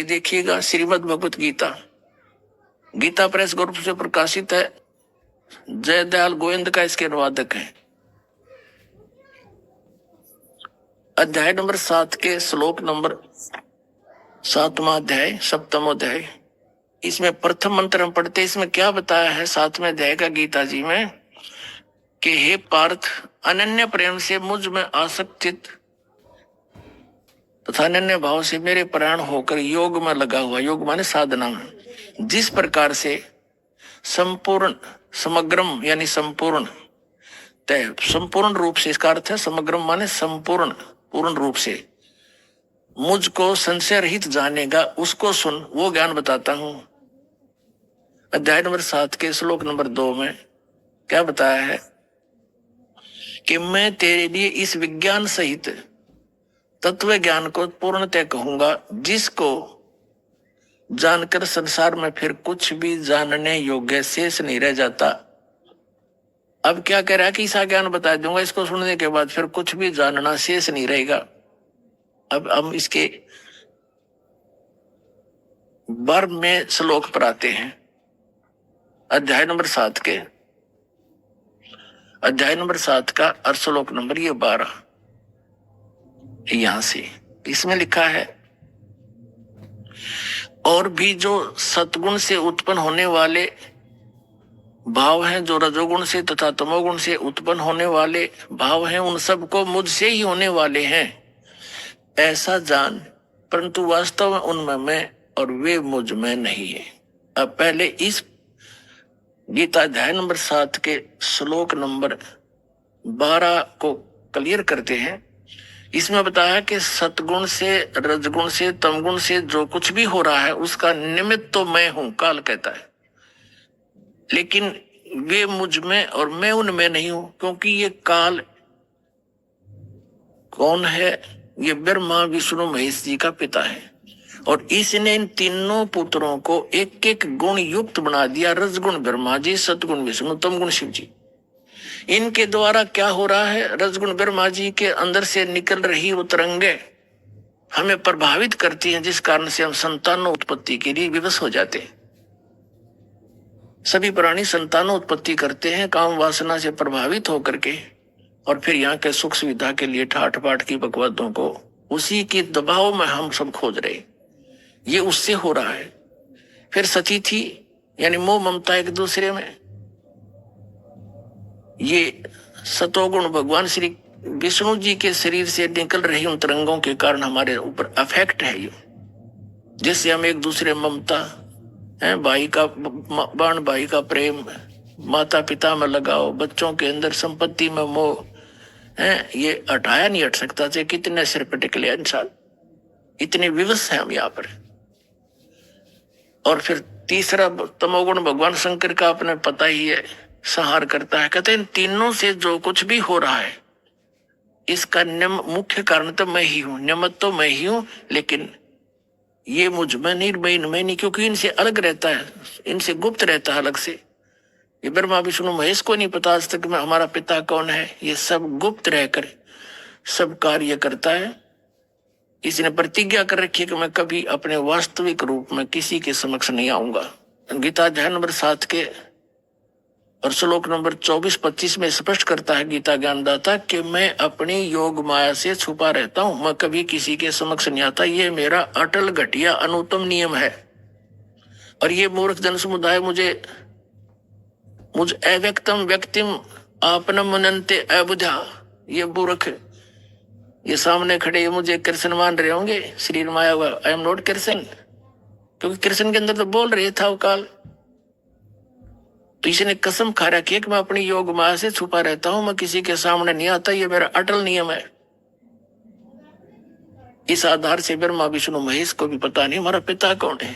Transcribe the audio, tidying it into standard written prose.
देखिएगा, Shrimad Bhagavad Gita, Gita press group से प्रकाशित है। जयदयाल गोविंद का इसके अनुवादक है। अध्याय नंबर 7 के श्लोक नंबर 7वां अध्याय, 7वां अध्याय। इसमें प्रथम मंत्र हम पढ़ते, इसमें क्या बताया है 7वें अध्याय का गीता जी में कि हे पार्थ, अनन्य प्रेम से मुझ में आसक्तित तथा अनन्य भाव से मेरे प्राण होकर योग में लगा हुआ, योग माने साधना में, जिस प्रकार से संपूर्ण समग्रम यानी संपूर्ण तय संपूर्ण रूप से, इसका अर्थ है समग्रम माने संपूर्ण, पूर्ण रूप से मुझको संशय रहित जानेगा, उसको सुन, वो ज्ञान बताता हूं। अध्याय नंबर 7 के श्लोक नंबर 2 में क्या बताया है कि मैं तेरे लिए इस विज्ञान सहित तत्व ज्ञान को पूर्णतः कहूंगा, जिसको जानकर संसार में फिर कुछ भी जानने योग्य शेष नहीं रह जाता। अब क्या कह रहा है कि ऐसा ज्ञान बता दूंगा, इसको सुनने के बाद फिर कुछ भी जानना शेष नहीं रहेगा। अब हम इसके 12वें श्लोक पर आते हैं। अध्याय नंबर 7 के, अध्याय नंबर 7 का और श्लोक नंबर ये 12, यहां से इसमें लिखा है, और भी जो सतगुण से उत्पन्न होने वाले भाव हैं, जो रजोगुण से तथा तमोगुण से उत्पन्न होने वाले भाव हैं, उन सबको मुझसे ही होने वाले हैं ऐसा जान, परंतु वास्तव में उनमें मैं और वे मुझ में नहीं है। अब पहले इस गीता अध्याय नंबर 7 के श्लोक नंबर 12 को क्लियर करते हैं। इसमें बताया कि सतगुण से, रजगुण से, तमगुण से जो कुछ भी हो रहा है उसका निमित्त तो मैं हूं, काल कहता है, लेकिन वे मुझ में और मैं उनमें नहीं हूं, क्योंकि ये काल कौन है? ये ब्रह्मा विष्णु महेश जी का पिता है, और इसने इन तीनों पुत्रों को एक एक गुण युक्त बना दिया। रजगुण ब्रह्मा जी, सतगुण विष्णु, तमगुण शिव जी। इनके द्वारा क्या हो रहा है? रजगुण ब्रह्मा जी के अंदर से निकल रही वो तरंगे हमें प्रभावित करती हैं, जिस कारण से हम संतानों उत्पत्ति के लिए विवश हो जाते हैं। सभी प्राणी संतानों उत्पत्ति करते हैं काम वासना से प्रभावित होकर के, और फिर यहाँ के सुख सुविधा के लिए ठाठ पाठ की बकवादों को, उसी के दबाव में हम सब खोज रहे। ये उससे हो रहा है। फिर सती थी यानी मोह ममता एक दूसरे में, ये सतोगुण भगवान श्री विष्णु जी के शरीर से निकल रही उन तरंगों के कारण हमारे ऊपर अफेक्ट है ये, जिससे हम एक दूसरे ममता है, भाई का बाण, भाई का प्रेम, माता पिता में लगाओ, बच्चों के अंदर संपत्ति में मोह है, ये हटाया नहीं हट सकता। चाहे कितने सिर पर टिकले इंसान, इतने विवश है हम यहाँ पर। और फिर तीसरा तमोगुण भगवान शंकर का अपने पता ही है, संहार करता है। कहते हैं इन तीनों से जो कुछ भी हो रहा है इसका मुख्य कारण तो मैं ही हूं, निमित्त तो मैं ही हूं, लेकिन ये मुझ में नहीं, मैं इनमें नहीं, क्योंकि इनसे अलग रहता है, इनसे गुप्त रहता है अलग से। ये ब्रह्मा विष्णु महेश को नहीं पता आज तक में हमारा पिता कौन है। ये सब गुप्त रहकर सब कार्य करता है। इसने प्रतिज्ञा कर रखी है कि मैं कभी अपने वास्तविक रूप में किसी के समक्ष नहीं आऊंगा। गीता अध्याय नंबर 7 के और श्लोक नंबर 24-25 में स्पष्ट करता है गीता ज्ञानदाता कि मैं अपनी योग माया से छुपा रहता हूं, मैं कभी किसी के समक्ष नहीं आता। ये मेरा अटल घटिया अनुत्तम नियम है। और ये मूर्ख जन समुदाय मुझ अव्यक्तम व्यक्तिम आपनम मनन्ते अबुधा, ये मूर्ख ये सामने खड़े ये मुझे कृष्ण मान रहे होंगे, शरीर माया हुआ, आई एम नॉट कृष्ण, क्योंकि कृष्ण के अंदर तो बोल रहे था वो काल। तो इसने कसम खा रखी है कि मैं अपनी योग माया से छुपा रहता हूं, मैं किसी के सामने नहीं आता, ये मेरा अटल नियम है। इस आधार से ब्रह्मा विष्णु महेश को भी पता नहीं हमारा पिता कौन है।